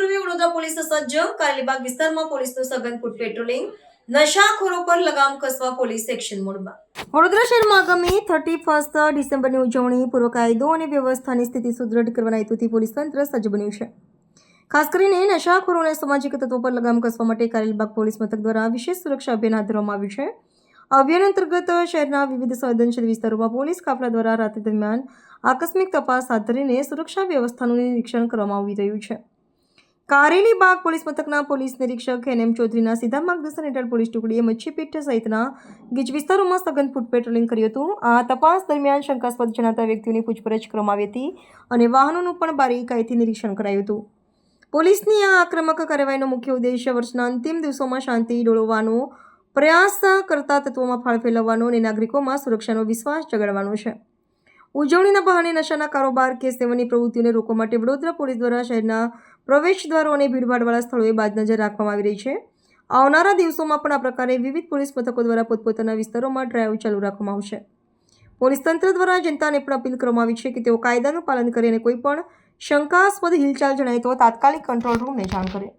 પૂર્વે વડોદરા પોલીસ સજ્જ, કારેલીબાગ વિસ્તારમાં પોલીસનું સઘન ફૂટ પેટ્રોલિંગ, નશાખોરો પર લગામ કસવા પોલીસ એક્શન મોડમાં. વડોદરા શહેરમાં આગામી 31 ડિસેમ્બરની ઉજવણી પૂર્વ કાયદો અને વ્યવસ્થાની સ્થિતિ સુદૃઢ કરવાના હેતુથી પોલીસ તંત્ર સજ્જ બન્યું છે. ખાસ કરીને નશાખોરો અને સામાજિક તત્વો પર લગામ કસવા માટે કારેલીબાગ પોલીસ મથક દ્વારા વિશેષ સુરક્ષા અભિયાન હાથ ધરવામાં આવ્યું છે. અભિયાન અંતર્ગત શહેરના વિવિધ સંવેદનશીલ વિસ્તારોમાં પોલીસ કાફલા દ્વારા રાત્રિ દરમિયાન આકસ્મિક તપાસ હાથ ધરીને સુરક્ષા વ્યવસ્થાનું નિરીક્ષણ કરવામાં આવી રહ્યું છે. કારેલીબાગ પોલીસ મથકના પોલીસ નિરીક્ષક NM ચૌધરીના સીધા માર્ગદર્શન હેઠળ પોલીસ ટુકડીએ મચ્છીપીઠ સહિતના ગીચ વિસ્તારોમાં સઘન ફૂટ પેટ્રોલિંગ કર્યું હતું. આ તપાસ દરમિયાન શંકાસ્પદ જણાતા વ્યક્તિઓની પૂછપરછ કરવામાં આવી હતી અને વાહનોનું પણ બારીકાઈથી નિરીક્ષણ કરાયું હતું. પોલીસની આ આક્રમક કાર્યવાહીનો મુખ્ય ઉદ્દેશ્ય વર્ષના અંતિમ દિવસોમાં શાંતિ ડોળવાનો પ્રયાસ કરતા તત્વોમાં ફાળ ફેલાવવાનો અને નાગરિકોમાં સુરક્ષાનો વિશ્વાસ જગાડવાનો છે. ઉજવણીના બહાને નશાના કારોબાર કે સેવનની પ્રવૃત્તિઓને રોકવા માટે વડોદરા પોલીસ દ્વારા શહેરના પ્રવેશદ્વારો અને ભીડભાડવાળા સ્થળોએ બાજનજર રાખવામાં આવી રહી છે. આવનારા દિવસોમાં પણ આ પ્રકારે વિવિધ પોલીસ મથકો દ્વારા પોતપોતાના વિસ્તારોમાં ડ્રાઈવ ચાલુ રાખવામાં આવશે. પોલીસ તંત્ર દ્વારા જનતાને પણ અપીલ કરવામાં આવી છે કે તેઓ કાયદાનું પાલન કરે અને કોઈ પણ શંકાસ્પદ હિલચાલ જણાય તો તાત્કાલિક કંટ્રોલ રૂમને જાણ કરે.